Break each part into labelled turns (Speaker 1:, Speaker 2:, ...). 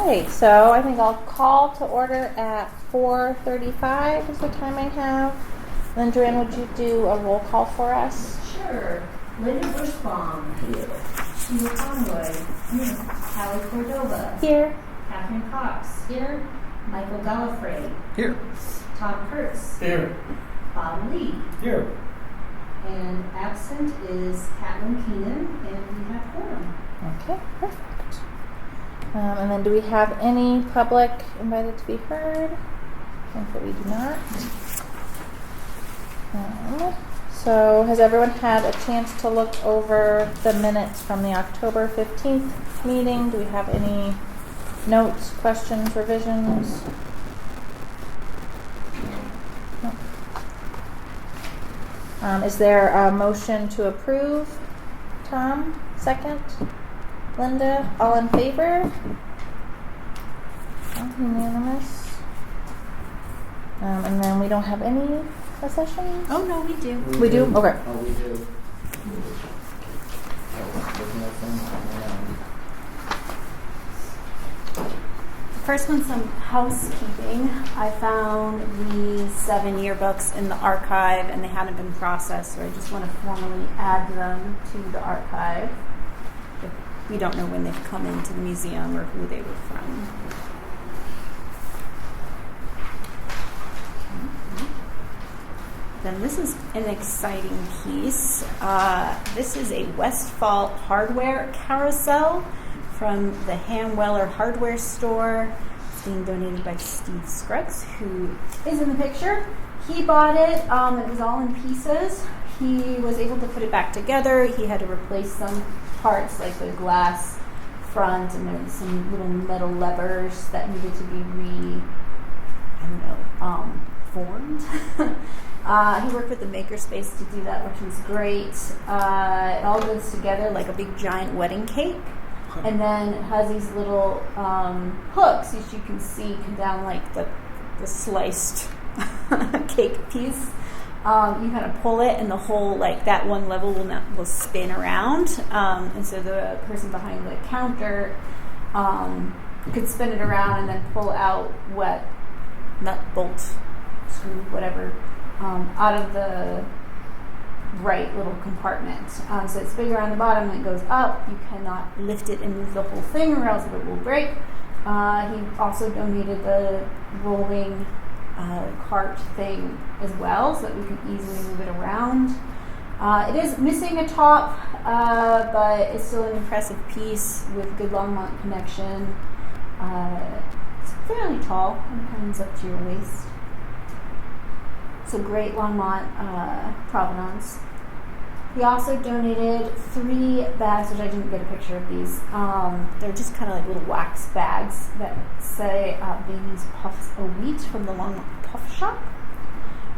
Speaker 1: Okay, so I think I'll call to order at 4:35 is the time I have. Then Joanne, would you do a roll call for us?
Speaker 2: Sure. Linda Bushbaum. Here. Sheila Conroy. Here. Hallie Cordova.
Speaker 1: Here.
Speaker 2: Catherine Cox. Here. Michael Gallifrey.
Speaker 3: Here.
Speaker 2: Tom Kurtz.
Speaker 3: Here.
Speaker 2: Bob Lee.
Speaker 3: Here.
Speaker 2: And absent is Catlin Keenan, and we have quorum.
Speaker 1: Okay, perfect. And then do we have any public invited to be heard? I think that we do not. So has everyone had a chance to look over the minutes from the October 15th meeting? Do we have any notes, questions, revisions? No. Is there a motion to approve? Tom, second. Linda, all in favor? Unanimous. And then we don't have any sessions?
Speaker 2: Oh, no, we do.
Speaker 1: We do? Okay.
Speaker 3: Oh, we do.
Speaker 4: First one's some housekeeping. I found these 7 yearbooks in the archive and they hadn't been processed, so I just want to formally add them to the archive. We don't know when they've come into the museum or who they were from. Then this is an exciting piece. This is a Westfall hardware carousel from the Hamweller hardware store. It's being donated by Steve Scruggs, who is in the picture. He bought it. It was all in pieces. He was able to put it back together. He had to replace some parts like the glass front, and there was some little metal levers that needed to be formed. He worked with the Makerspace to do that, which was great. It all goes together like a big giant wedding cake. And then it has these little hooks, as you can see, come down like the sliced cake piece. You kind of pull it, and the whole, like that one level will spin around. And so the person behind the counter could spin it around and then pull out what nut, bolt, screw, whatever, out of the right little compartment. So it's bigger on the bottom and it goes up. You cannot lift it and move the whole thing or else it will break. He also donated the rolling cart thing as well so that we can easily move it around. It is missing a top, but it's still an impressive piece with good Longmont connection. It's fairly tall and comes up to your waist. So great Longmont provenance. He also donated 3 bags, which I didn't get a picture of these. They're just kind of like little wax bags that say Baby's Puffs o' Wheat from the Longmont Puff Shop.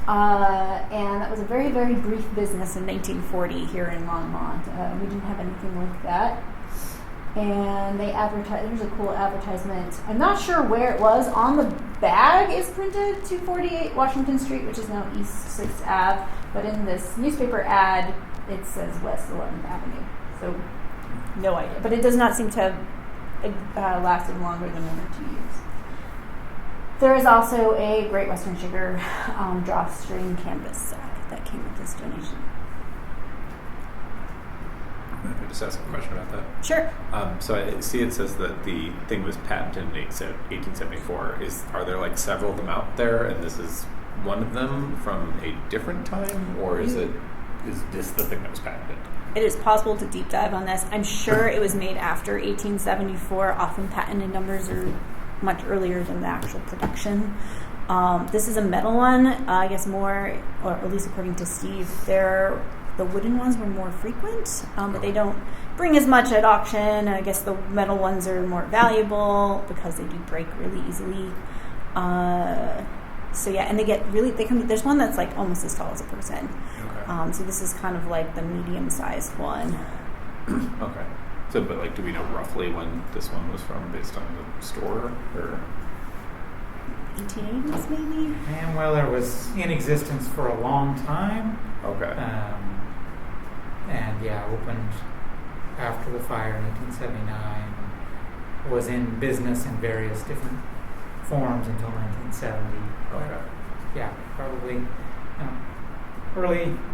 Speaker 4: And that was a very, very brief business in 1940 here in Longmont. We didn't have anything like that. And they advertised, there's a cool advertisement. I'm not sure where it was. On the bag is printed 248 Washington Street, which is now East 6th Ave. But in this newspaper ad, it says West 11th Avenue. So, no idea. But it does not seem to have lasted longer than 1 or 2 years. There is also a Great Western Sugar drawstring canvas sack that came with this donation.
Speaker 3: Let me just ask a question about that.
Speaker 4: Sure.
Speaker 3: So I see it says that the thing was patented in 1874. Are there like several of them out there, and this is one of them from a different time, or is this the thing that was patented?
Speaker 4: It is possible to deep dive on this. I'm sure it was made after 1874. Often patented numbers are much earlier than the actual production. This is a metal one. I guess more, or at least according to Steve, the wooden ones were more frequent, but they don't bring as much at auction. I guess the metal ones are more valuable because they do break really easily. So yeah, and there's one that's like almost as tall as a person.
Speaker 3: Okay.
Speaker 4: So this is kind of like the medium-sized one.
Speaker 3: Okay. So, but like, do we know roughly when this one was from, based on the store, or
Speaker 4: 1880s maybe?
Speaker 5: Hamweller was in existence for a long time.
Speaker 3: Okay.
Speaker 5: And yeah, opened after the fire in 1879. was in business in various different forms until 1970.
Speaker 3: Okay.
Speaker 5: Yeah, probably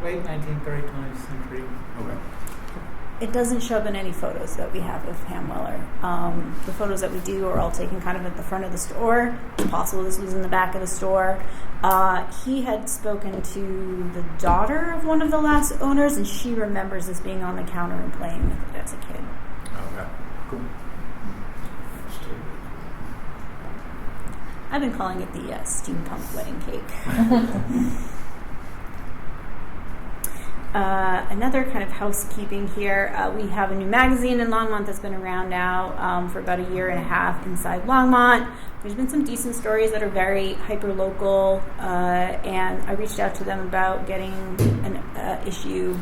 Speaker 5: late 19th, early 20th century.
Speaker 3: Okay.
Speaker 4: It doesn't show up in any photos that we have of Hamweller. The photos that we do are all taken kind of at the front of the store. It's possible this was in the back of the store. He had spoken to the daughter of one of the last owners, and she remembers this being on the counter and playing with it as a kid.
Speaker 3: Okay. Cool.
Speaker 4: I've been calling it the steampunk wedding cake. Another kind of housekeeping here. We have a new magazine in Longmont that's been around now for about a year and a half inside Longmont. There's been some decent stories that are very hyper-local, and I reached out to them about getting an issue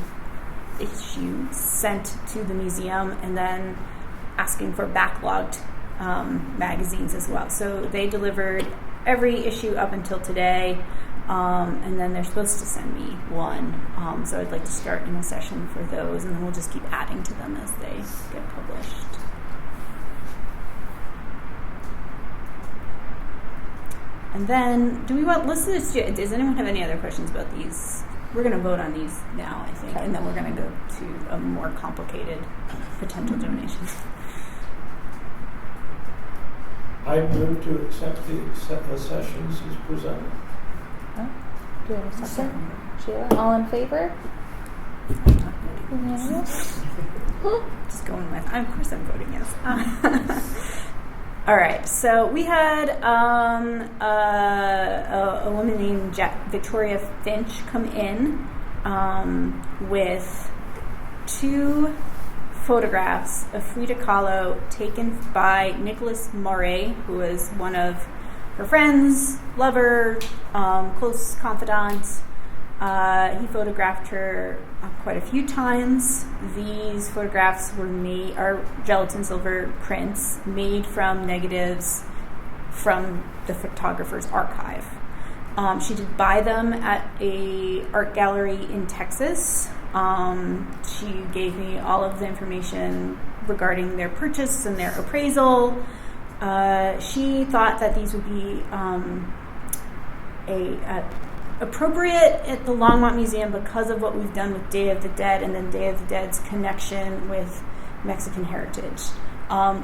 Speaker 4: sent to the museum and then asking for backlogged magazines as well. So they delivered every issue up until today. And then they're supposed to send me one. So I'd like to start in a session for those, and then we'll just keep adding to them as they get published. And then, does anyone have any other questions about these? We're going to vote on these now, I think, and then we're going to go to a more complicated potential donations.
Speaker 6: I move to accept the sessions as presented.
Speaker 1: Do you have a second? Sheila, all in favor? Unanimous?
Speaker 4: Just going with, of course I'm voting yes. All right, so we had a woman named Victoria Finch come in with 2 photographs of Frida Kahlo taken by Nicholas Moray, who was one of her friends, lover, close confidant. He photographed her quite a few times. These photographs are gelatin silver prints made from negatives from the photographer's archive. She did buy them at a art gallery in Texas. She gave me all of the information regarding their purchase and their appraisal. She thought that these would be appropriate at the Longmont Museum because of what we've done with Day of the Dead and then Day of the Dead's connection with Mexican heritage.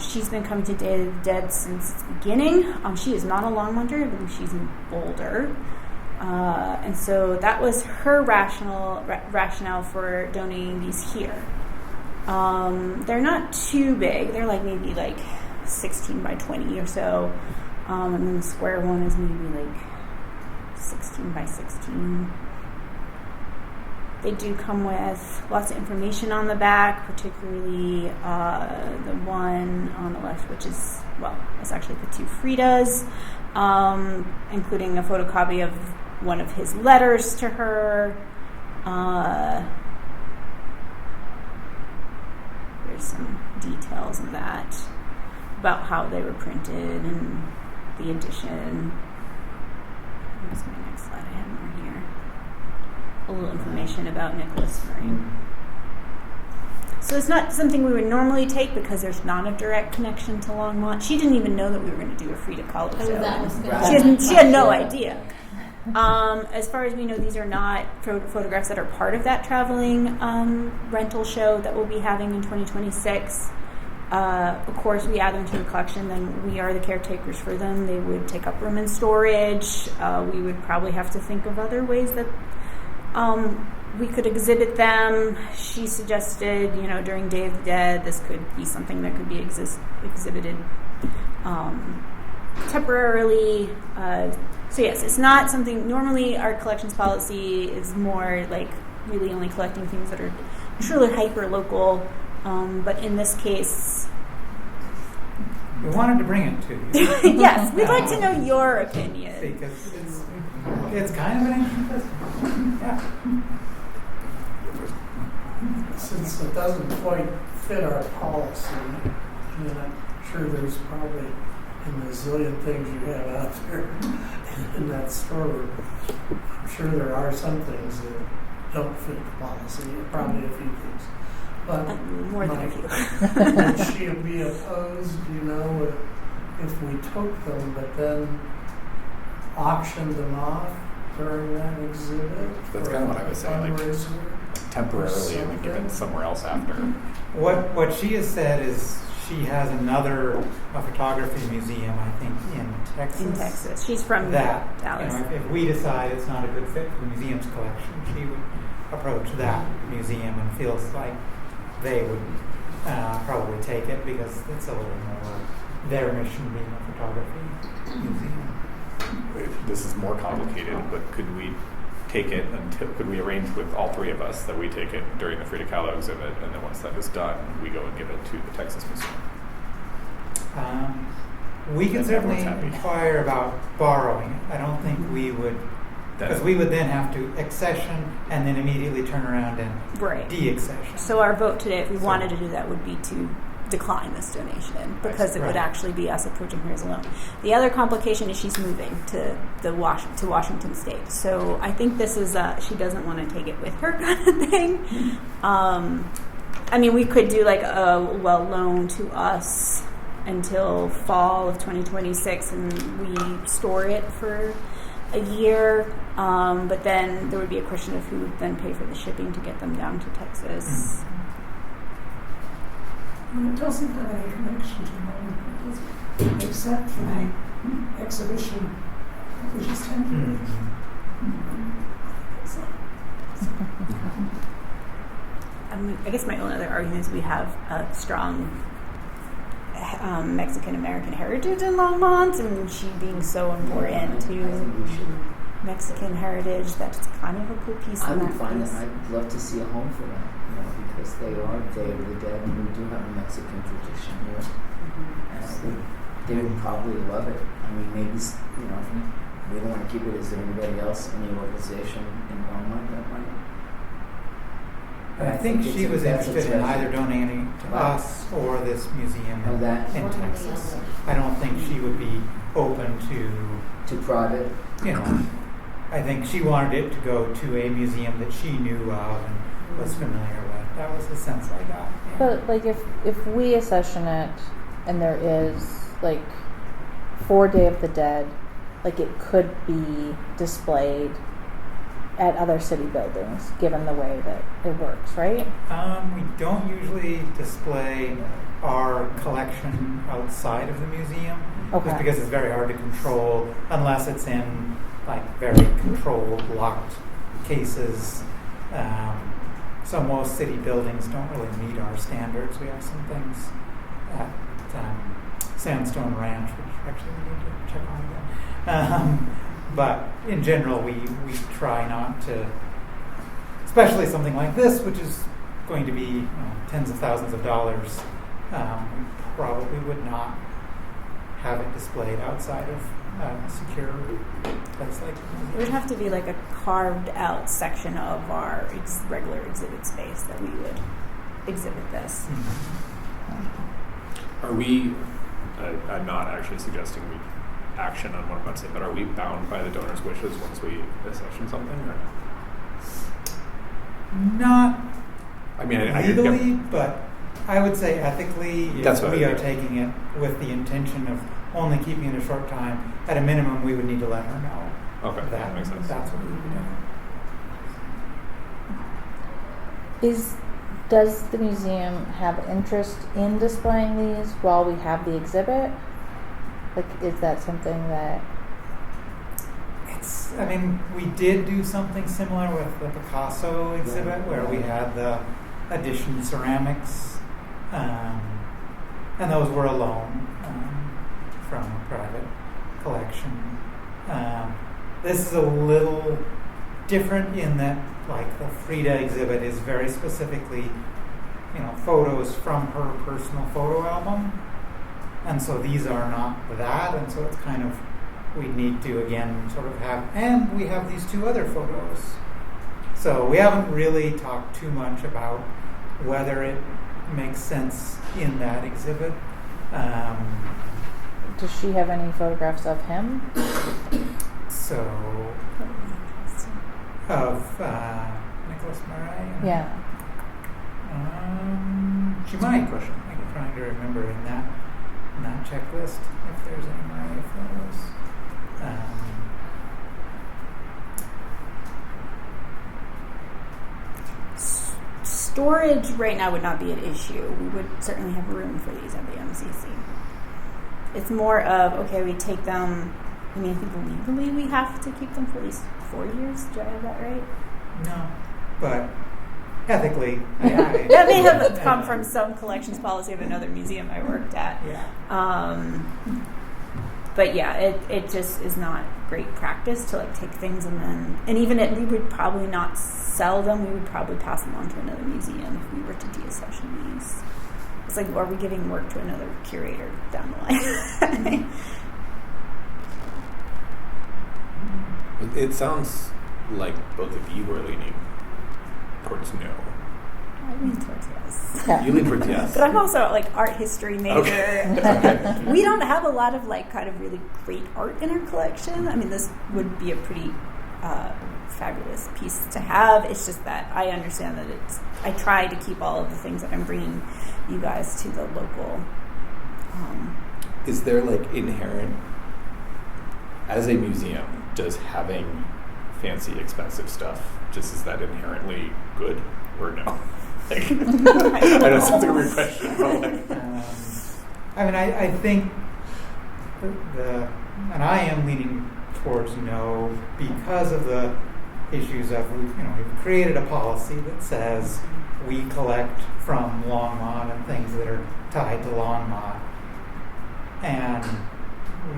Speaker 4: She's been coming to Day of the Dead since its beginning. She is not a Longmonter. I believe she's in Boulder. And so that was her rationale for donating these here. They're not too big. They're maybe 16 by 20 or so. And then the square one is maybe 16 by 16. They do come with lots of information on the back, particularly the one on the left, which is, it's actually the 2 Fridas, including a photocopy of one of his letters to her. There's some details of that, about how they were printed and the edition. Where's my next slide? I have more here. A little information about Nicholas Murray. So it's not something we would normally take because there's not a direct connection to Longmont. She didn't even know that we were going to do a Frida Kahlo show. She had no idea. As far as we know, these are not photographs that are part of that traveling rental show that we'll be having in 2026. Of course, we add them to the collection, then we are the caretakers for them. They would take up room in storage. We would probably have to think of other ways that we could exhibit them. She suggested, during Day of the Dead, this could be something that could be exhibited temporarily. So yes, it's not something, normally our collections policy is more really only collecting things that are truly hyper-local. But in this case,
Speaker 5: we wanted to bring it to you.
Speaker 4: Yes, we'd like to know your opinion.
Speaker 5: Because it's kind of an ancient festival. Yeah.
Speaker 6: Since it doesn't quite fit our policy, I'm sure there's probably a bazillion things you have out there in that storeroom. I'm sure there are some things that don't fit the policy, probably a few things. But
Speaker 4: More than a
Speaker 6: Mike,
Speaker 4: few.
Speaker 6: would she be opposed, if we took them, but then auctioned them off during that exhibit?
Speaker 3: That's kind of what I was saying, like,
Speaker 6: fundraiser?
Speaker 3: temporarily and then give it somewhere else after.
Speaker 5: What she has said is she has another photography museum, I think, in Texas.
Speaker 4: In Texas. She's from
Speaker 5: That,
Speaker 4: Dallas.
Speaker 5: if we decide it's not a good fit for the museum's collection, she would approach that museum and feels like they would probably take it because it's a little more their mission being a photography museum.
Speaker 3: This is more complicated, but could we take it could we arrange with all three of us that we take it during the Frida Kahlo exhibit, and then once that is done, we go and give it to the Texas Museum?
Speaker 5: We can
Speaker 3: And
Speaker 5: certainly
Speaker 3: everyone's happy.
Speaker 5: inquire about borrowing it. I don't think we would, because we would then have to accession and then immediately turn around and
Speaker 4: Right.
Speaker 5: de-accession.
Speaker 4: So our vote today, if we
Speaker 5: So-
Speaker 4: wanted to do that, would be to decline this donation because it would
Speaker 5: Right.
Speaker 4: actually be us approaching her as a loan. The other complication is she's moving to Washington State. So I think this is she doesn't want to take it with her kind of thing. I mean, we could do like a loan to us until fall of 2026, and we store it for a year. But then there would be a question of who would then pay for the shipping to get them down to Texas.
Speaker 7: It doesn't have any connection to Longmont, does it? Except for the exhibition, which is temporary. So,
Speaker 4: I guess my only other argument is we have a strong Mexican-American heritage in Longmont, and she being so important
Speaker 8: I
Speaker 4: to
Speaker 8: think we should.
Speaker 4: Mexican heritage, that's kind of a cool piece
Speaker 8: I
Speaker 4: in
Speaker 8: would
Speaker 4: that
Speaker 8: find
Speaker 4: piece.
Speaker 8: that I'd love to see a home for them, because they are Day of the Dead, and we do have a Mexican tradition here. And they would probably love it. I mean, maybe, we don't want to keep it. Is there anybody else, any organization in Longmont that might?
Speaker 5: And I think she was
Speaker 8: that's a
Speaker 5: interested in
Speaker 8: treasure.
Speaker 5: either donating to
Speaker 8: Wow.
Speaker 5: us or this museum
Speaker 8: Oh, that
Speaker 5: in Texas. I don't think she would be open
Speaker 8: to private.
Speaker 5: I think she wanted it to go to a museum that she knew of and was familiar with. That was the sense I got. Yeah.
Speaker 1: But like if we accession it and there is like for Day of the Dead, like it could be displayed at other city buildings, given the way that it works, right?
Speaker 5: We don't usually display our collection outside of the museum,
Speaker 1: Okay.
Speaker 5: just because it's very hard to control unless it's in like very controlled, locked cases. So most city buildings don't really meet our standards. We have some things at Sandstone Ranch, which actually we need to check on again. But in general, we try not to, especially something like this, which is going to be tens of thousands of dollars. We probably would not have it displayed outside of a secure place like
Speaker 4: It would have to be like a carved out section of our regular exhibit space that we would exhibit this.
Speaker 3: Are we, I'm not actually suggesting we action on what I'm about to say, but are we bound by the donor's wishes once we accession something? Or?
Speaker 5: Not
Speaker 3: I mean, I
Speaker 5: legally, but I would say ethically,
Speaker 3: That's
Speaker 5: if
Speaker 3: what
Speaker 5: we
Speaker 3: I
Speaker 5: are
Speaker 3: mean.
Speaker 5: taking it with the intention of only keeping it a short time, at a minimum, we would need to let her know.
Speaker 3: Okay, that makes sense.
Speaker 5: That's what we would do.
Speaker 1: Does the museum have interest in displaying these while we have the exhibit? Like, is that something that?
Speaker 5: I mean, we did do something similar with the Picasso exhibit where we had the edition ceramics, and those were a loan from a private collection. This is a little different in that, like, the Frida exhibit is very specifically, photos from her personal photo album, and so these are not that, and so it's kind of, we need to again sort of have, and we have these two other photos. So we haven't really talked too much about whether it makes sense in that exhibit.
Speaker 1: Does she have any photographs of him?
Speaker 5: So, of Nicholas Murray?
Speaker 1: Yeah.
Speaker 5: She might. I'm trying to remember in that checklist if there's any way if that was.
Speaker 4: Storage right now would not be an issue. We would certainly have room for these at the MCC. It's more of, okay, we take them, I mean, I think legally we have to keep them for at least 4 years. Do I have that right?
Speaker 5: No, but ethically,
Speaker 4: that may have come from some collections policy of another museum I worked at.
Speaker 5: Yeah.
Speaker 4: But yeah, it just is not great practice to like take things and even we would probably not sell them. We would probably pass them on to another museum if we were to deaccession these. It's like, are we giving work to another curator down the line?
Speaker 3: It sounds like both of you are leaning towards no.
Speaker 4: I lean towards yes.
Speaker 3: You lean towards yes.
Speaker 4: But I'm also like art history major.
Speaker 3: Okay.
Speaker 4: We don't have a lot of like kind of really great art in our collection. I mean, this would be a pretty fabulous piece to have. It's just that I understand that I try to keep all of the things that I'm bringing you guys to the local.
Speaker 3: Is there like inherent, as a museum, does having fancy, expensive stuff, is that inherently good or no? Like, I know it sounds like a weird question, but like,
Speaker 5: I mean, I think and I am leaning towards no because of the issues of we've created a policy that says we collect from Longmont and things that are tied to Longmont, and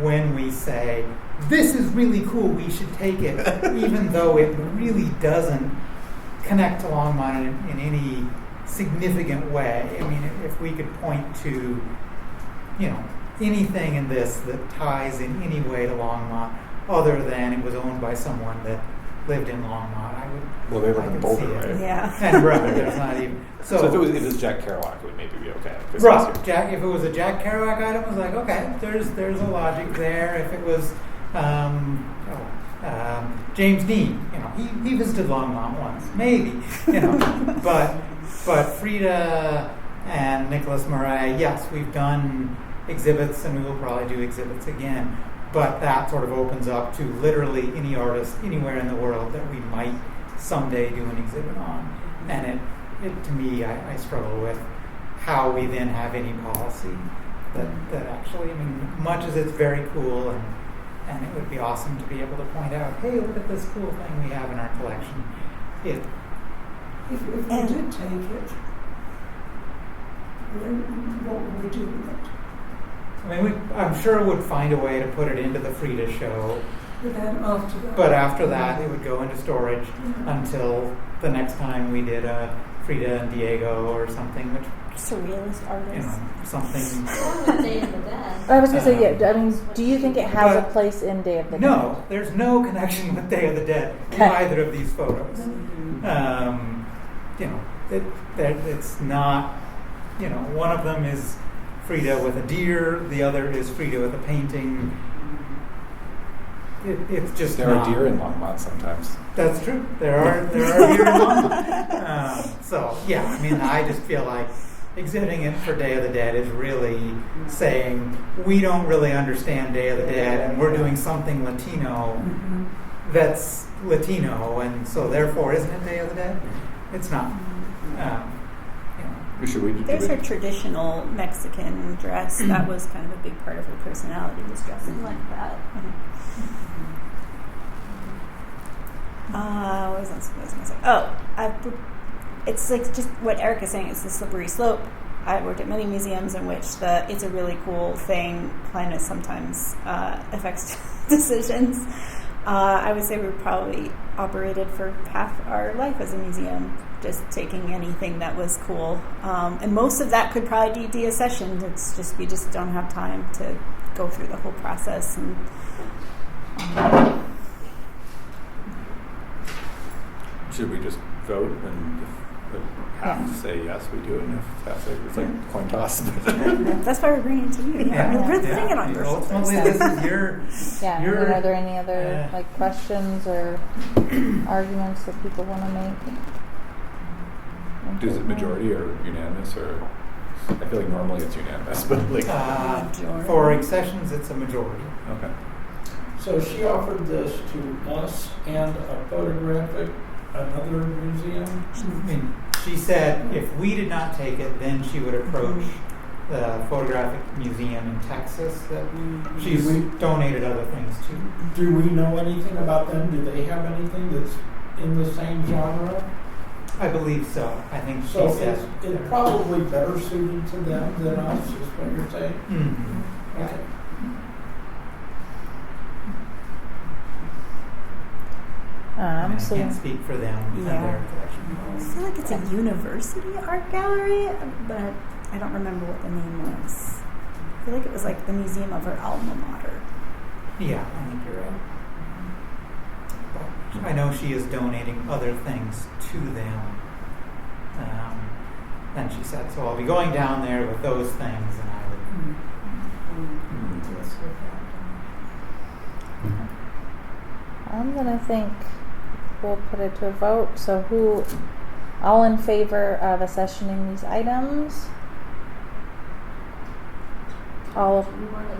Speaker 5: when we say this is really cool, we should take it, even though it really doesn't connect to Longmont in any significant way. I mean, if we could point to, anything in this that ties in any way to Longmont, other than it was owned by someone that lived in Longmont, I would.
Speaker 3: Well, they live in Boulder,
Speaker 5: right?
Speaker 4: Yeah.
Speaker 5: And right, there's not even.
Speaker 3: So if it was Jack Kerouac, it would maybe be okay.
Speaker 5: Right. If it was a Jack Kerouac item, it was like, okay, there's a logic there. If it was James Dean, he visited Longmont once, maybe, but Frida and Nicholas Murray, yes, we've done exhibits and we will probably do exhibits again, but that sort of opens up to literally any artist anywhere in the world that we might someday do an exhibit on, and it to me, I struggle with how we then have any policy that actually, I mean, much as it's very cool and it would be awesome to be able to point out, hey, look at this cool thing we have in our collection.
Speaker 7: If we did take it, what would we do with it?
Speaker 5: I mean, I'm sure would find a way to put it into the Frida show.
Speaker 7: But
Speaker 5: after that, it would go into storage until the next time we did a Frida and Diego or something, which
Speaker 4: surrealist artist.
Speaker 5: Something.
Speaker 2: Day of the Dead.
Speaker 1: I was going to say, yeah. I mean, do you think it has a place in Day of the Dead?
Speaker 5: No, there's no connection with Day of the Dead in either of these photos. It's not. One of them is Frida with a deer. The other is Frida with a painting. It's just
Speaker 3: there are deer in Longmont sometimes.
Speaker 5: That's true. There are deer in Longmont. So yeah, I mean, I just feel like exhibiting it for Day of the Dead is really saying we don't really understand Day of the Dead, and we're doing something Latino that's Latino, and so therefore, isn't it Day of the Dead? It's not.
Speaker 4: There's her traditional Mexican dress. That was kind of a big part of her personality, was dressing like that. What was I going to say? It's like just what Eric is saying. It's the slippery slope. I've worked at many museums in which it's a really cool thing kind of sometimes affects decisions. I would say we probably operated for half our life as a museum, just taking anything that was cool. And most of that could probably be deaccessioned. It's just we just don't have time to go through the whole process. And
Speaker 3: should we just vote, and if half say yes, we do it, and if half say it's like coin toss?
Speaker 4: That's why we're bringing it to you. We're thinking on this.
Speaker 5: Ultimately, this is your.
Speaker 1: Yeah. And are there any other questions or arguments that people want to make?
Speaker 3: Is it majority or unanimous or? I feel like normally it's unanimous, but like,
Speaker 5: For accessions, it's a majority.
Speaker 3: okay.
Speaker 9: So she offered this to us and another museum?
Speaker 5: I mean, she said if we did not take it, then she would approach the photographic museum in Texas that she's donated other things to.
Speaker 9: Do we know anything about them? Do they have anything that's in the same genre?
Speaker 5: I believe so. I think she
Speaker 9: So
Speaker 5: said
Speaker 9: it's probably better suited to them than us, is what you're saying?
Speaker 5: Mhm.
Speaker 9: Okay.
Speaker 5: I
Speaker 1: So
Speaker 5: can't speak for them and their collection
Speaker 4: I
Speaker 5: policy.
Speaker 4: feel like it's a university art gallery, but I don't remember what the name was. I feel like it was like the museum of her alma mater.
Speaker 5: Yeah, I think you're right. But I know she is donating other things to them. And she said, so I'll be going down there with those things, and I would do this with that.
Speaker 1: then I think we'll put it to a vote. So who, all in favor of accessioning these items? All of,
Speaker 2: You want to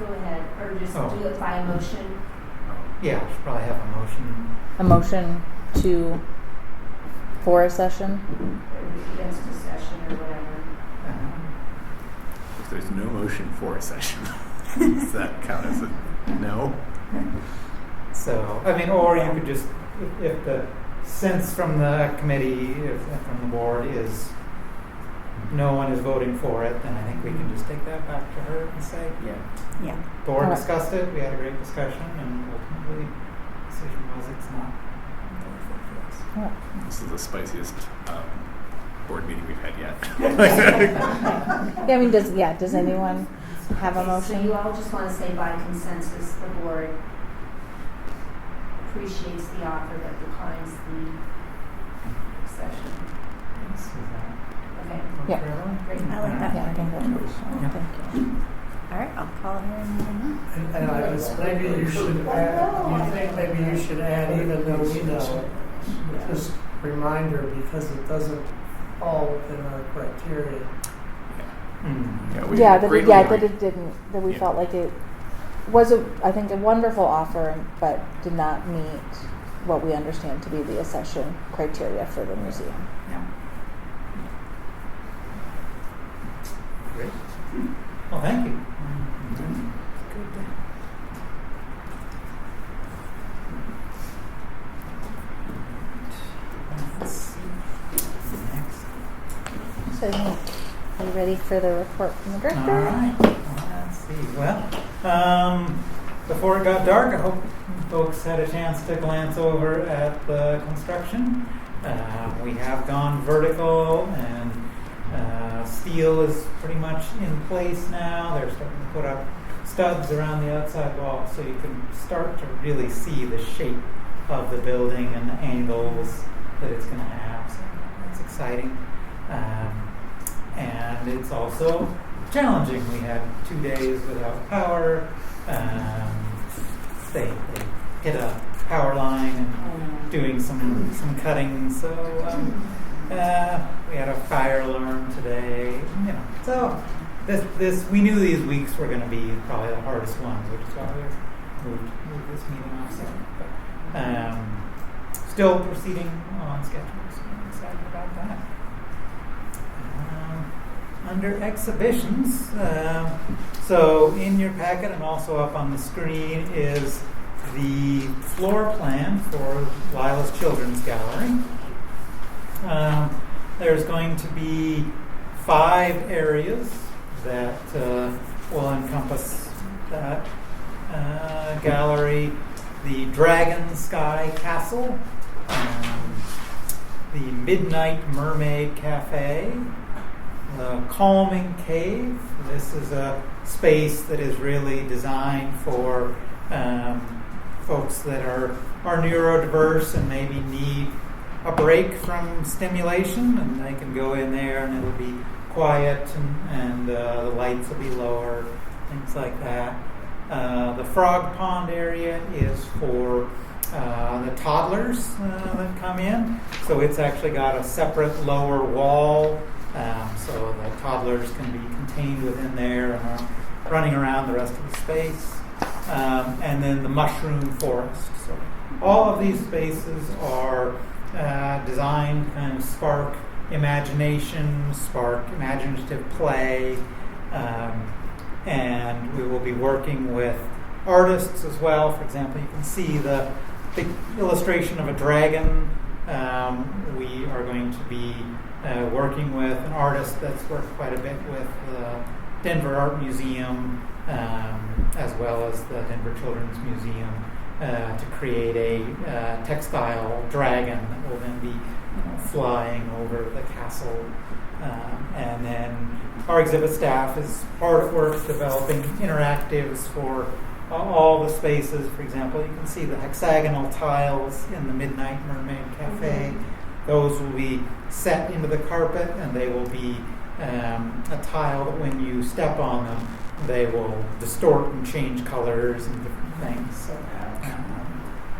Speaker 2: go ahead, or just
Speaker 5: Oh.
Speaker 2: do it by motion?
Speaker 5: Yeah, I should probably have a motion.
Speaker 1: a motion for a session?
Speaker 2: Or against a session or whatever?
Speaker 3: If there's no motion for a session, does that count as a no?
Speaker 5: So, I mean, or you could just, if the sense from the committee, from the board is no one is voting for it, then I think we can just take that back to her and say,
Speaker 8: Yeah.
Speaker 4: Yeah.
Speaker 5: board
Speaker 1: Alright.
Speaker 5: discussed it, we had a great discussion, and ultimately, the decision was it's not for us.
Speaker 3: This is the spiciest board meeting we've had yet.
Speaker 1: Yeah, I mean, does anyone have a
Speaker 2: Okay, so you
Speaker 1: motion?
Speaker 2: all just want to say by consensus, the board appreciates the offer but declines the session.
Speaker 5: Is that
Speaker 2: Okay,
Speaker 1: Yeah.
Speaker 5: for everyone?
Speaker 2: great.
Speaker 4: I like that.
Speaker 1: Yeah, I think that's
Speaker 5: Yeah.
Speaker 1: thank you.
Speaker 4: All right, I'll call her in a minute.
Speaker 6: And I guess maybe you should add, you think maybe you should add even though we know, just reminder because it doesn't fall within our criteria.
Speaker 5: Mm.
Speaker 3: Yeah, we
Speaker 1: Yeah,
Speaker 3: greatly
Speaker 1: that
Speaker 3: agree.
Speaker 1: it didn't, that we
Speaker 3: Yeah.
Speaker 1: felt like it was, I think, a wonderful offer, but did not meet what we understand to be the accession criteria for the museum.
Speaker 5: Yeah. Great. Well, thank you. Let's see. Next.
Speaker 1: So, are you ready for the report from the
Speaker 5: All
Speaker 1: director?
Speaker 5: right. Let's see. Well, before it got dark, I hope folks had a chance to glance over at the construction. We have gone vertical, and steel is pretty much in place now. They're starting to put up studs around the outside wall, so you can start to really see the shape of the building and the angles that it's going to have. So that's exciting. And it's also challenging. We had 2 days without power. They hit a power line and doing some cutting. So we had a fire alarm today. So this we knew these weeks were going to be probably the hardest ones, which is why we moved this meeting off. But still proceeding on schedule. So I'm excited about that. Under exhibitions, so in your packet and also up on the screen is the floor plan for Lila's Children's Gallery. There's going to be 5 areas that will encompass that gallery. The Dragon Sky Castle, the Midnight Mermaid Cafe, the Calming Cave. This is a space that is really designed for folks that are neurodiverse and maybe need a break from stimulation, and they can go in there and it'll be quiet and the lights will be lower, things like that. The Frog Pond area is for the toddlers that come in. So it's actually got a separate lower wall, so the toddlers can be contained within there and are running around the rest of the space. And then the mushroom forest. So all of these spaces are designed to kind of spark imagination, spark imaginative play, and we will be working with artists as well. For example, you can see the big illustration of a dragon. We are going to be working with an artist that's worked quite a bit with the Denver Art Museum, as well as the Denver Children's Museum, to create a textile dragon that will then be flying over the castle. And then our exhibit staff is hard at work developing interactives for all the spaces. For example, you can see the hexagonal tiles in the Midnight Mermaid Cafe. Mm-hmm. Those will be set into the carpet, and they will be a tile that when you step on them, they will distort and change colors and different things. So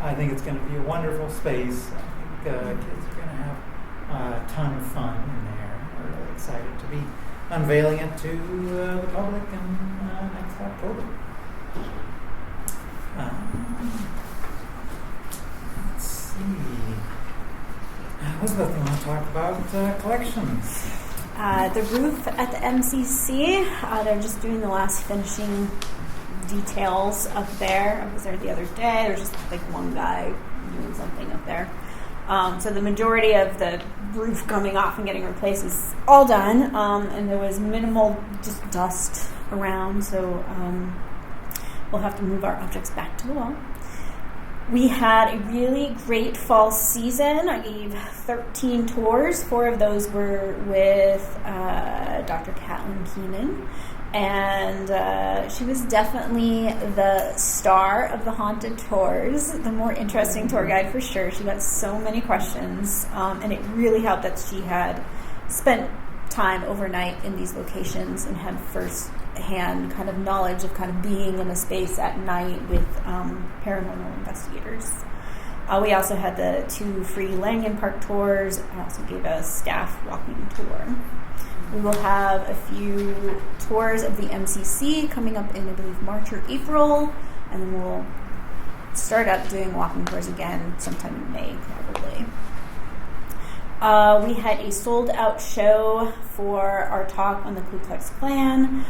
Speaker 5: I think it's going to be a wonderful space. I think kids are going to have a ton of fun in there. We're really excited to be unveiling it to the public in next October. Let's see. Elizabeth, you want to talk about collections?
Speaker 4: The roof at the MCC, they're just doing the last finishing details up there. I was there the other day. There's just like one guy doing something up there. So the majority of the roof coming off and getting replaced is all done, and there was minimal just dust around, so we'll have to move our objects back to the wall. We had a really great fall season. I gave 13 tours. 4 of those were with Dr. Caitlin Keenan, and she was definitely the star of the haunted tours, the more interesting tour guide for sure. She got so many questions, and it really helped that she had spent time overnight in these locations and had first-hand kind of knowledge of kind of being in a space at night with paranormal investigators. We also had the 2 free Langan Park tours. I also gave a staff walking tour. We will have a few tours of the MCC coming up in, I believe, March or April, and then we'll start up doing walking tours again sometime in May, probably. We had a sold-out show for our talk on the Ku Klux Klan.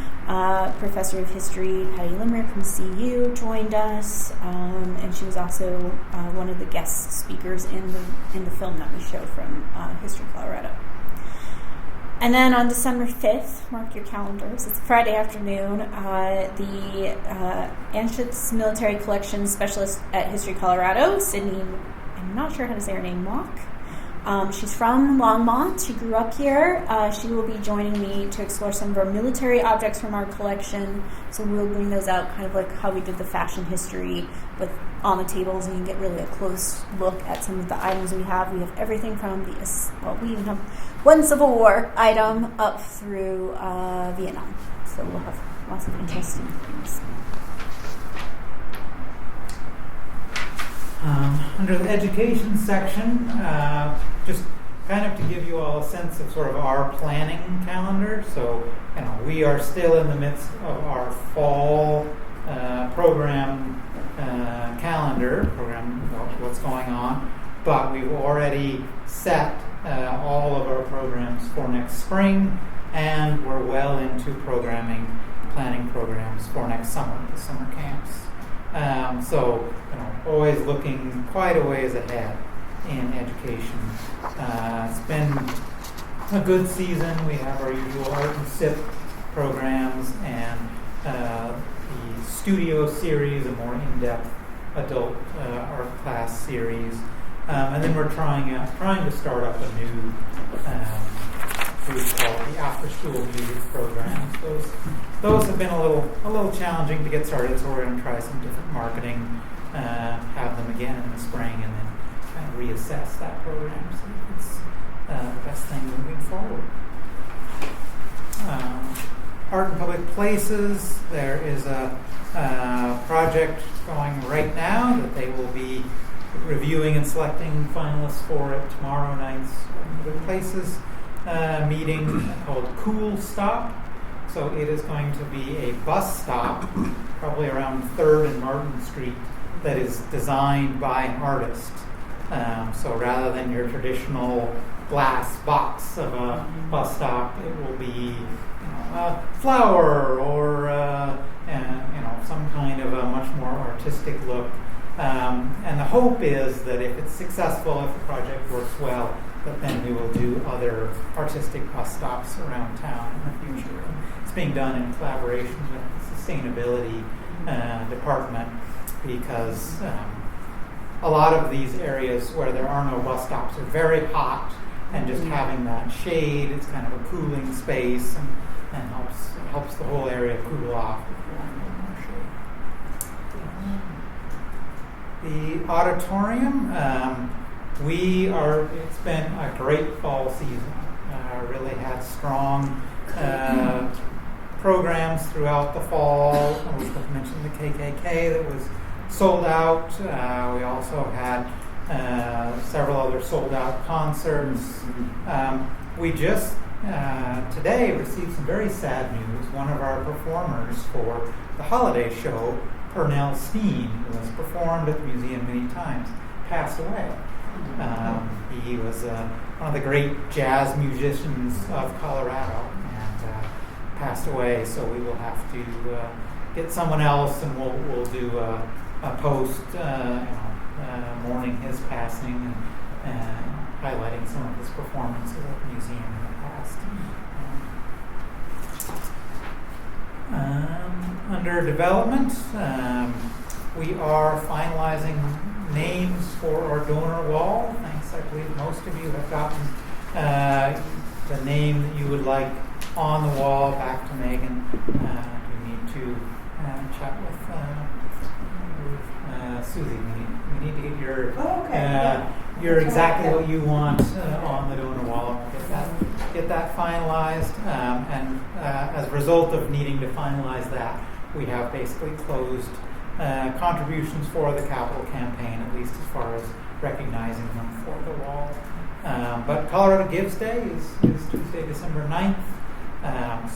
Speaker 4: Professor of History Patty Limerick from CU joined us, and she was also one of the guest speakers in the film that we showed from History Colorado. And then on December 5th, mark your calendars, it's Friday afternoon, the Anschutz Military Collections Specialist at History Colorado, Sydney, I'm not sure how to say her name, Mock. She's from Longmont. She grew up here. She will be joining me to explore some of our military objects from our collection. So we'll bring those out kind of like how we did the fashion history with on the tables, and you can get really a close look at some of the items we have. We have everything from we even have one Civil War item up through Vietnam. So we'll have lots of interesting things.
Speaker 5: Under the education section, just kind of to give you all a sense of sort of our planning calendar. So, we are still in the midst of our fall program what's going on, but we've already set all of our programs for next spring, and we're well into planning programs for next summer, the summer camps. So, always looking quite a ways ahead in education. It's been a good season. We have our usual art and SIP programs and the studio series, a more in-depth adult art class series. And then we're trying to start up a new group called the After School Music Program. Those have been a little challenging to get started, so we're going to try some different marketing, have them again in the spring, and then kind of reassess that program. So it's the best thing moving forward. Art in Public Places, there is a project going right now that they will be reviewing and selecting finalists for it tomorrow night's Good Places meeting called Cool Stop. So it is going to be a bus stop, probably around 3rd and Martin Street, that is designed by an artist. So rather than your traditional glass box of a bus stop, it will be a flower or some kind of a much more artistic look. And the hope is that if it's successful, if the project works well, that then we will do other artistic bus stops around town in the future. It's being done in collaboration with the sustainability department, because a lot of these areas where there are no bus stops are very hot, and just having that shade, it's kind of a cooling space and helps the whole area cool off if you want a little more shade. The auditorium, it's been a great fall season. Really had strong programs throughout the fall. We mentioned the KKK that was sold out. We also had several other sold out concerts. We just today received some very sad news. One of our performers for the holiday show, Pernell Steen, who has performed at the museum many times, passed away. He was one of the great jazz musicians of Colorado, and passed away. So we will have to get someone else, and we'll do a post mourning his passing and highlighting some of his performances at the museum in the past. Under development, we are finalizing names for our donor wall. Thanks, I believe most of you have gotten the name that you would like on the wall back to Megan. We need to chat with Susie. We need to get your exactly what you want on the donor wall. Get that finalized, and as a result of needing to finalize that, we have basically closed contributions for the capital campaign, at least as far as recognizing them for the wall. But Colorado Gives Day is Tuesday, December 9th.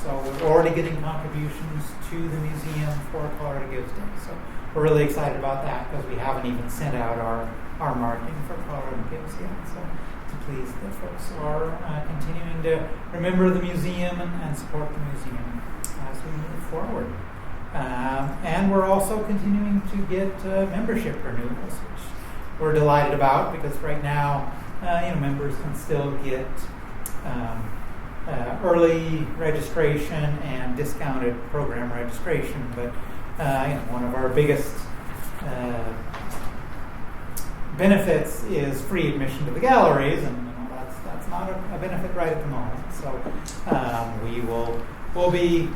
Speaker 5: So we're already getting contributions to the museum for Colorado Gives Day. So we're really excited about that, because we haven't even sent out our marketing for Colorado Gives yet. So I'm pleased that folks are continuing to remember the museum and support the museum as we move forward. And we're also continuing to get membership renewals, which we're delighted about, because right now, members can still get early registration and discounted program registration. But one of our biggest benefits is free admission to the galleries, and that's not a benefit right at the moment. So we'll be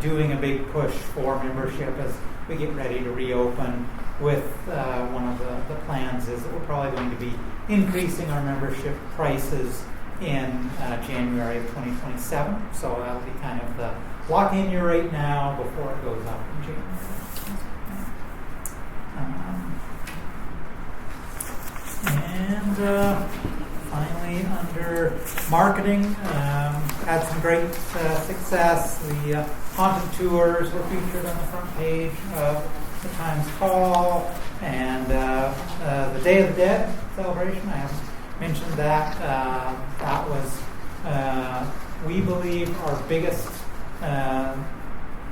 Speaker 5: doing a big push for membership as we get ready to reopen. With one of the plans is that we're probably going to be increasing our membership prices in January of 2027. So that'll be kind of the lock in your rate now before it goes up in January. And finally, under marketing, had some great success. The haunted tours were featured on the front page of the Times Call, and the Day of the Dead celebration. I haven't mentioned that. That was, we believe, our biggest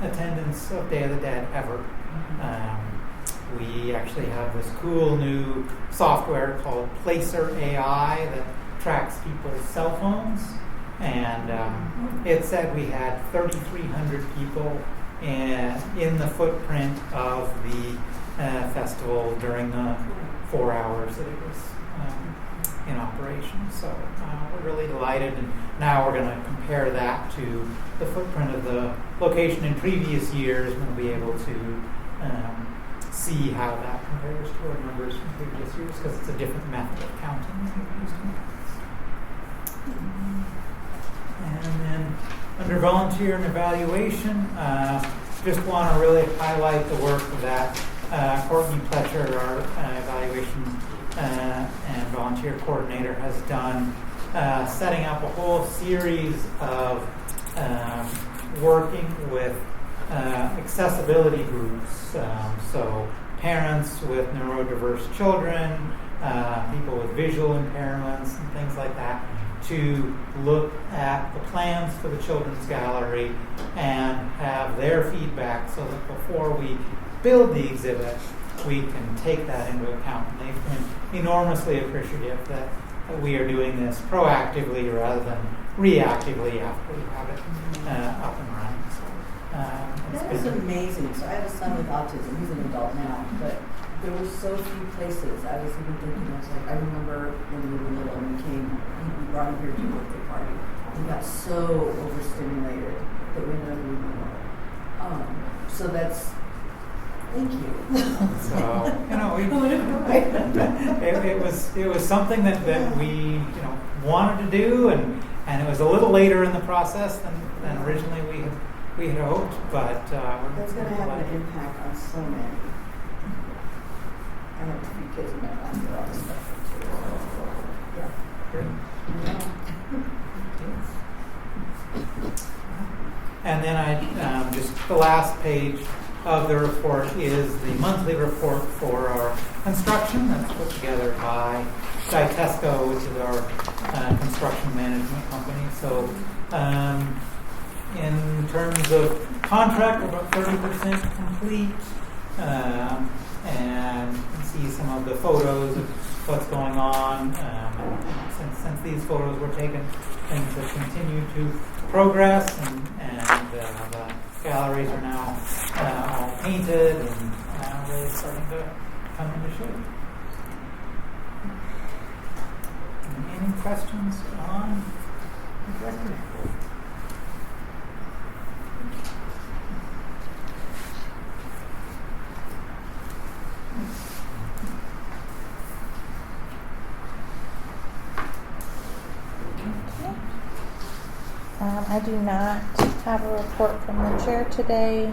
Speaker 5: attendance of Day of the Dead ever. We actually have this cool new software called Placer AI that tracks people's cell phones, and it said we had 3,300 people in the footprint of the festival during the 4 hours that it was in operation. So we're really delighted, and now we're going to compare that to the footprint of the location in previous years, and we'll be able to see how that compares to our numbers from previous years, because it's a different method of counting than we've used in the past. And then under volunteer and evaluation, just want to really highlight the work that Courtney Pletcher, our evaluation and volunteer coordinator has done, setting up a whole series of working with accessibility groups, so parents with neurodiverse children, people with visual impairments and things like that, to look at the plans for the children's gallery and have their feedback so that before we build the exhibit, we can take that into account. And they've been enormously appreciative that we are doing this proactively rather than reactively after we have it up and running. So,
Speaker 10: that is amazing. So I have a son with autism. He's an adult now, but there were so few places. I was even thinking, I was like, I remember when we were little and we brought him here to a birthday party. We got so overstimulated that we never even know. So that's, thank you.
Speaker 5: So, it was something that we wanted to do, and it was a little later in the process than originally we had hoped, but
Speaker 10: that's going to have an impact on so many. I have 3 kids in my class, they're all special too. Yeah.
Speaker 5: Great.
Speaker 10: Yeah.
Speaker 5: And then I just the last page of the report is the monthly report for our construction that's put together by Ditesco, which is our construction management company. So in terms of contract, we're about 30% complete. And you can see some of the photos of what's going on. Since these photos were taken, things have continued to progress, and the galleries are now all painted and really starting to come into shape. Any questions on the record?
Speaker 1: I do not have a report from the chair today.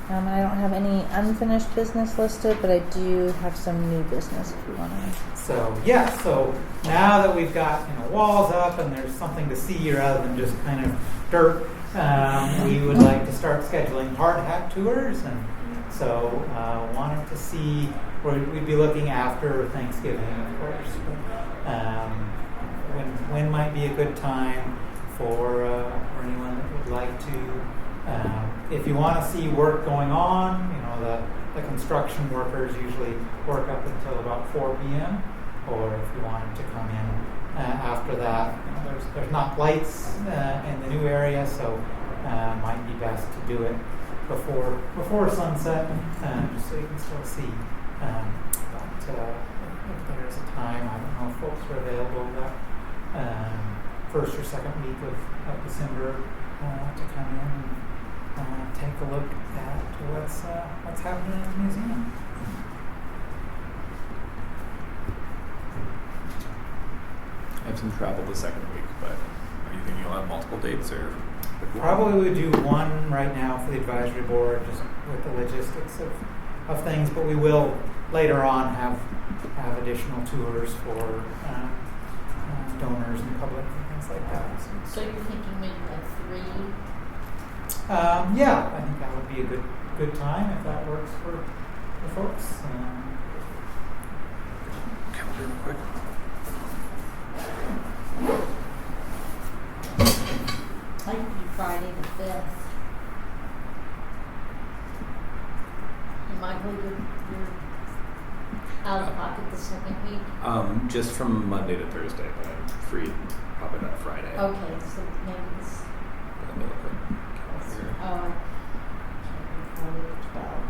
Speaker 1: I don't have any unfinished business listed, but I do have some new business if you want to.
Speaker 5: So now that we've got walls up and there's something to see rather than just kind of dirt, we would like to start scheduling hard hat tours, and so wanted to see where we'd be looking after Thanksgiving, of course. When might be a good time for anyone that would like to, if you want to see work going on, the construction workers usually work up until about 4 p.m. Or if you wanted to come in after that, there's not lights in the new area, so might be best to do it before sunset, just so you can still see. But if there's a time, I don't know if folks are available that first or second week of December to come in and take a look at what's happening in the museum.
Speaker 3: I have some travel the second week, but are you thinking you'll have multiple dates or?
Speaker 5: Probably would do one right now for the advisory board, just with the logistics of things, but we will later on have additional tours for donors and public and things like that.
Speaker 2: So you're thinking maybe like 3?
Speaker 5: Yeah, I think that would be a good time if that works for folks.
Speaker 3: Calendar real quick.
Speaker 2: I could do Friday the 5th. Michael, you're out of the pocket the second week?
Speaker 3: Just from Monday to Thursday, but I'm free probably that Friday.
Speaker 2: Okay, so maybe this.
Speaker 3: Let me look at the calendar.
Speaker 2: Oh, Friday the 12th.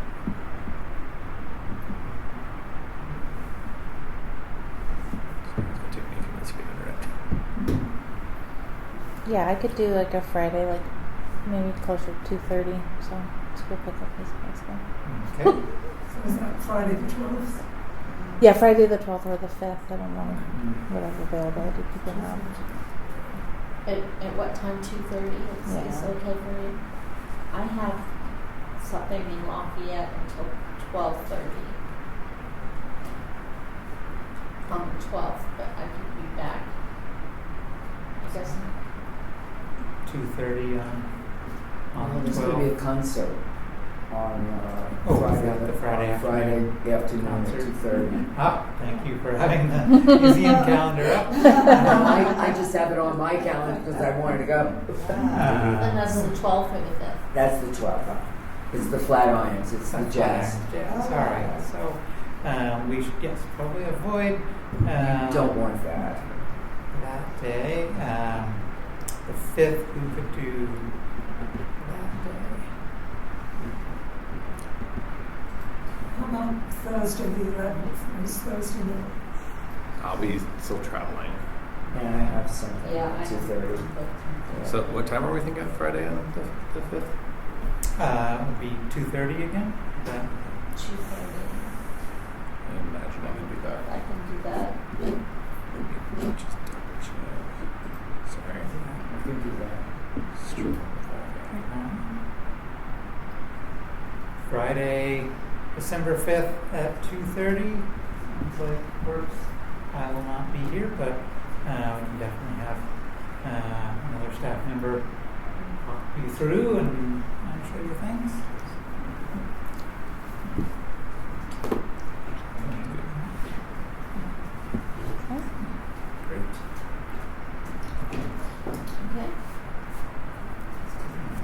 Speaker 3: It's going to take me a few minutes to get internet.
Speaker 1: Yeah, I could do like a Friday, like maybe closer to 2:30. So let's go pick up his bicycle.
Speaker 5: Okay.
Speaker 7: So is that Friday the 12th?
Speaker 1: Yeah, Friday the 12th or the 5th. I don't know whatever availability people have.
Speaker 2: At what time? 2:30? It's okay for me. I have something in Lafayette until 12:30. on the 12th, but I could be back. I guess
Speaker 5: 2:30 on the
Speaker 8: There's going to be a
Speaker 5: 12th.
Speaker 8: concert on
Speaker 5: Oh,
Speaker 8: Friday,
Speaker 5: the Friday
Speaker 8: on Friday afternoon at
Speaker 5: concert.
Speaker 8: 2:30.
Speaker 5: Ah, thank you for having the museum calendar up.
Speaker 8: I just have it on my calendar because I wanted to go.
Speaker 2: and that's the 12th or the 5th.
Speaker 8: That's the 12th. It's the Flatirons. It's the jazz.
Speaker 5: Jazz. All right. So we should, yes, probably avoid
Speaker 8: Don't want that.
Speaker 5: that day. The 5th, we could do that day.
Speaker 7: How about Thursday the 11th? Is Thursday night?
Speaker 3: I'll be still traveling.
Speaker 8: And I have something
Speaker 2: Yeah,
Speaker 8: at 2:30. Yeah.
Speaker 3: So what time are we thinking Friday on the 5th?
Speaker 5: It would be 2:30 again. Is that
Speaker 2: 2:30.
Speaker 3: I imagine I could do that.
Speaker 2: I can do that.
Speaker 3: Just double check. Sorry.
Speaker 8: I can do that.
Speaker 3: Straight.
Speaker 5: Friday, December 5th at 2:30. Sounds like works. I will not be here, but we can definitely have another staff member walk you through and show you things.
Speaker 3: Great.
Speaker 2: Okay.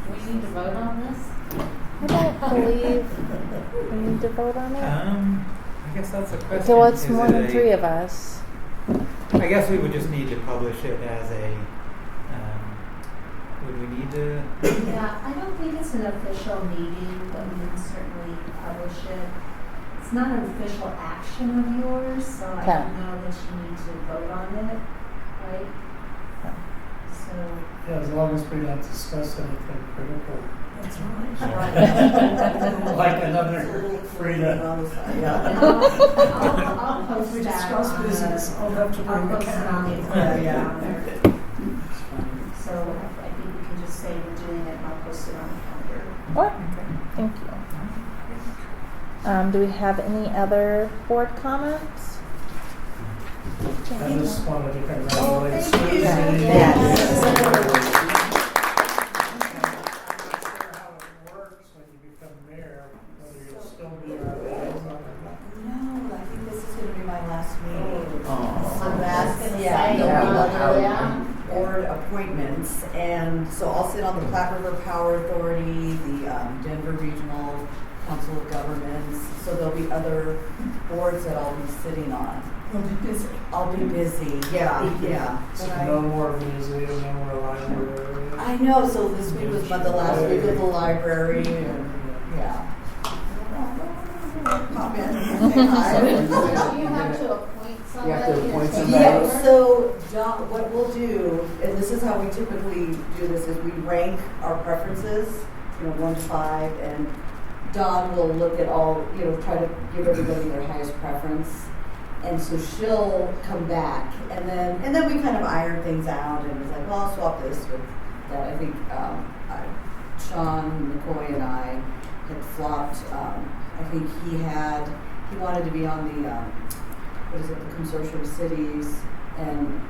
Speaker 2: Do we need to vote on this?
Speaker 1: I don't believe we need to vote on it.
Speaker 5: I guess that's a question.
Speaker 1: Okay, well, it's
Speaker 5: Is
Speaker 1: more
Speaker 5: it
Speaker 1: than 3 of us.
Speaker 5: I guess we would just need to publish it as a. Would we need to?
Speaker 4: Yeah, I don't think it's an official meeting, but we can certainly publish it. It's not an official action of yours, so I
Speaker 1: Okay.
Speaker 4: don't know that you need to vote on it, right? So.
Speaker 6: Yeah, as long as we don't discuss anything critical.
Speaker 7: That's right.
Speaker 4: Right.
Speaker 6: Like another Frida.
Speaker 4: I'll post
Speaker 7: If we
Speaker 4: that
Speaker 7: discuss
Speaker 4: on
Speaker 7: business,
Speaker 4: the-
Speaker 7: I'll have to
Speaker 4: I'll
Speaker 7: bring the
Speaker 4: post it on the
Speaker 7: calendar.
Speaker 4: agenda calendar. So I think we can just say we're doing it and I'll post it on the calendar.
Speaker 1: What? Thank you. Do we have any other board comments?
Speaker 6: I just wanted to congratulate
Speaker 4: thank
Speaker 6: Susie.
Speaker 4: you.
Speaker 1: Yes.
Speaker 6: I'm not sure how it works when you become mayor, whether you'll still be our liaison or not.
Speaker 10: No, I think this is gonna be my last meeting.
Speaker 8: Oh.
Speaker 10: So that's,
Speaker 2: gonna
Speaker 10: yeah,
Speaker 2: say,
Speaker 10: there'll be
Speaker 2: yeah.
Speaker 10: board appointments. And so I'll sit on the Platte River Power Authority, the Denver Regional Council of Governments. So there'll be other boards that I'll be sitting on.
Speaker 7: We'll be busy.
Speaker 10: I'll be busy, yeah.
Speaker 6: So
Speaker 10: But
Speaker 6: no more museum, no more library.
Speaker 10: I know, so this week was the last week of the library and, yeah. Pop in, say hi.
Speaker 2: So you have to appoint somebody?
Speaker 8: You have to appoint
Speaker 2: or take
Speaker 8: somebody.
Speaker 10: Yeah,
Speaker 2: over?
Speaker 10: so John, what we'll do, and this is how we typically do this, is we rank our preferences, 1 to 5, and Dawn will look at all, try to give everybody their highest preference. And so she'll come back, and then we kind of iron things out, and it's like, well, I'll swap this with that. I think Sean McCoy and I had flopped. I think he wanted to be on the the Consortium of Cities, and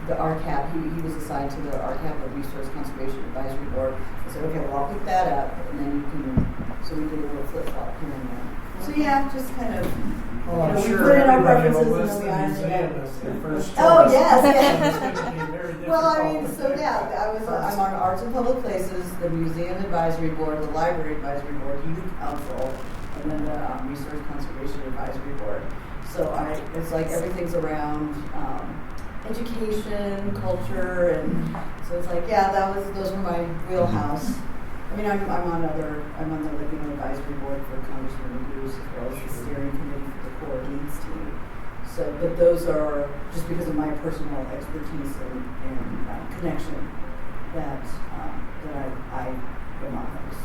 Speaker 10: the RCAP. He was assigned to the RCAP, the Resource Conservation Advisory Board. I said, okay, well, I'll pick that up, and then you can. So we did a little flip flop here and there. So yeah, just kind of.
Speaker 6: Well, I'm
Speaker 10: we
Speaker 6: sure
Speaker 10: put in our
Speaker 6: everybody will
Speaker 10: preferences
Speaker 6: list
Speaker 10: and
Speaker 6: the
Speaker 10: then we iron
Speaker 6: museum
Speaker 10: it
Speaker 6: as their first choice.
Speaker 10: Oh, yes,
Speaker 6: So
Speaker 10: yes.
Speaker 6: it's going to be very difficult.
Speaker 10: Well, I mean, so yeah, I'm on Arts and Public Places, the Museum Advisory Board, the Library Advisory Board, Youth Council, and then the Resource Conservation Advisory Board. So it's like everything's around education, culture, and so it's like, yeah, those were my wheelhouse. I mean, I'm on the Latino Advisory Board for Congressman Magoo's, as well as the steering committee for the core needs team. So, but those are just because of my personal expertise and connection that I am on those.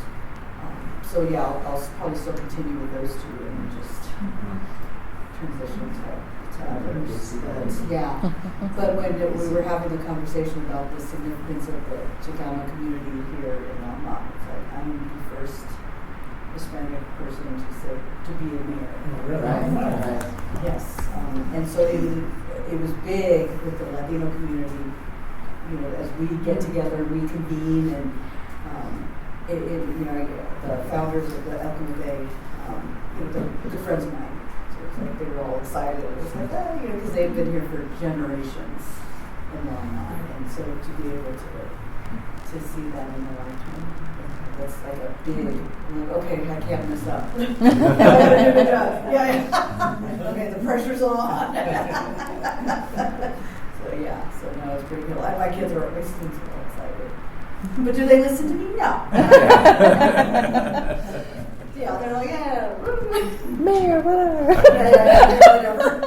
Speaker 10: So yeah, I'll probably still continue with those two and just transition to others. But, yeah, but when we were having the conversation about the significance of the Chicano community here in Longmont, it's like I'm the first Hispanic person person to be a mayor.
Speaker 6: Really?
Speaker 8: Right.
Speaker 10: Yes, and so it was big with the Latino community, you know, as we get together and reconvene, and you know, the founders of the El Camino, you know, they're good friends of mine. So it's like they were all excited. It was like, oh, you know, because they've been here for generations in Longmont, and so to be able to see that in the long term. That's like a big, like, okay, I can't mess up. I gotta do the job. Yeah. Okay, the pressure's on. So yeah, so no, it's pretty cool. My students are all excited. But do they listen to me? No. Yeah, they're like, yeah.
Speaker 1: Mayor, whatever.
Speaker 10: Whatever.
Speaker 1: I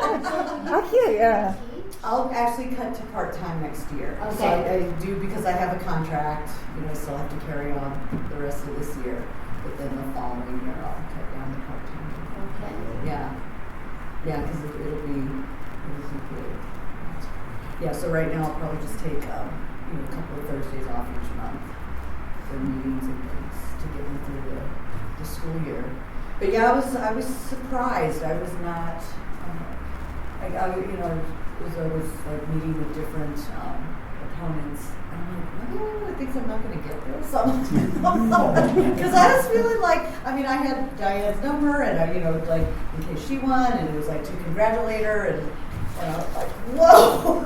Speaker 1: can't, yeah.
Speaker 10: I'll actually cut to part-time next year.
Speaker 2: Okay.
Speaker 10: So I do, because I have a contract, you know, I still have to carry on the rest of this year. But then the following year, I'll cut down to part-time.
Speaker 2: Okay.
Speaker 10: Yeah. Yeah, because it'll be good. Yeah, so right now I'll probably just take, you know, a couple of Thursdays off each month for meetings and things to get me through the school year. But yeah, I was surprised. I was not, you know, as I was like meeting with different opponents, I'm like, oh, I think I'm not going to get this. Because I was feeling like, I mean, I had Diane's number, and I, you know, like in case she won, and it was like to congratulate her, and I was like, whoa.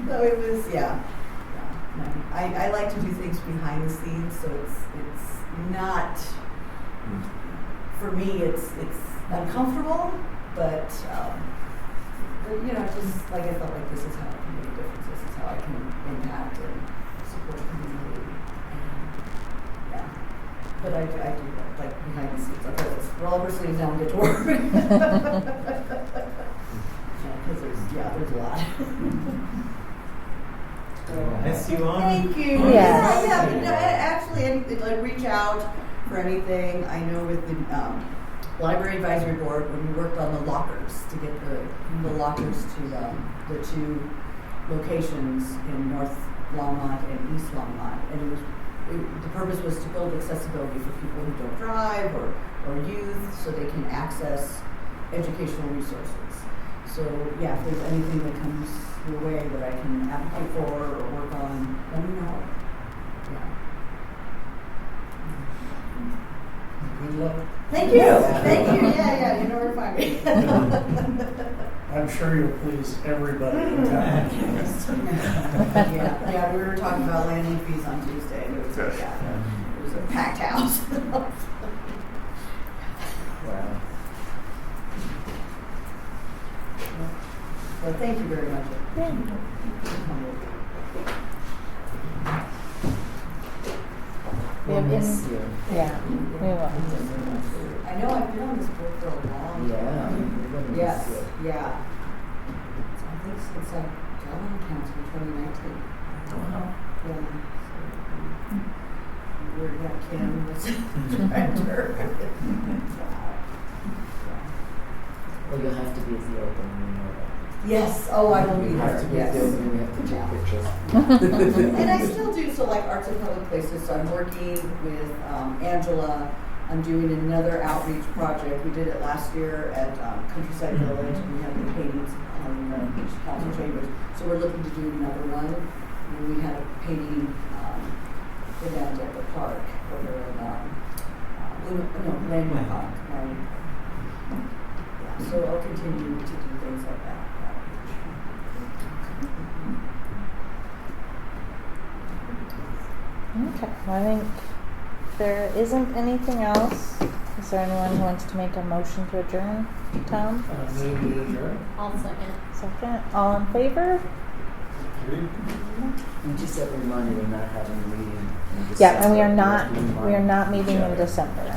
Speaker 10: So it was, yeah. No, I like to do things behind the scenes, so it's not, for me, it's uncomfortable, but you know, just like I felt like this is how I can make a difference. This is how I can impact and support the community. And yeah, but I do like behind the scenes. I put this roll up our sleeves down and get to work. Because there's a lot.
Speaker 5: Miss you on.
Speaker 10: Thank you.
Speaker 1: Yes.
Speaker 10: Yeah, but no, actually, anything, like reach out for anything. I know with the Library Advisory Board, when we worked on the lockers to get the lockers to the two locations in North Longmont and East Longmont, and the purpose was to build accessibility for people who don't drive or youth, so they can access educational resources. So yeah, if there's anything that comes your way that I can advocate for or work on, let me know. Yeah.
Speaker 6: Good luck.
Speaker 10: Thank you. Thank you. Yeah, you know where to find me.
Speaker 6: I'm sure you'll please everybody in town.
Speaker 10: Yeah, we were talking about landing fees on Tuesday, and it was it was a packed house.
Speaker 8: Wow.
Speaker 10: So thank you very much.
Speaker 1: We
Speaker 8: We'll
Speaker 1: have
Speaker 8: miss
Speaker 1: in,
Speaker 8: you.
Speaker 1: yeah, we will.
Speaker 10: I know I've been on this board for a long
Speaker 8: Yeah,
Speaker 10: time.
Speaker 8: we're gonna miss
Speaker 10: Yes,
Speaker 8: you.
Speaker 10: yeah. So I think since I got on council in 2019.
Speaker 8: Wow.
Speaker 10: Yeah. So, we got Kim as director. Wow.
Speaker 8: Well, you'll have to be at the opening, you know that.
Speaker 10: Yes. Oh, I will be
Speaker 8: You have to
Speaker 10: there.
Speaker 8: be at
Speaker 10: Yes.
Speaker 8: the opening, we have to take pictures.
Speaker 10: And I still do, so like Arts and Public Places, so I'm working with Angela. I'm doing another outreach project. We did it last year at Countryside Village, and we had the paintings on the council chambers. So we're looking to do another one. And we had a painting event at the park over in Landmark Park. Yeah, so I'll continue to do things like that.
Speaker 1: Okay, well, I think there isn't anything else. Is there anyone who wants to make a motion to adjourn? Tom?
Speaker 6: Maybe adjourn.
Speaker 2: I'll second.
Speaker 1: Second. All in favor?
Speaker 8: And just as a reminder, we're not having a meeting in
Speaker 1: Yeah, and we are
Speaker 8: December.
Speaker 1: not
Speaker 8: We're doing
Speaker 1: meeting in December.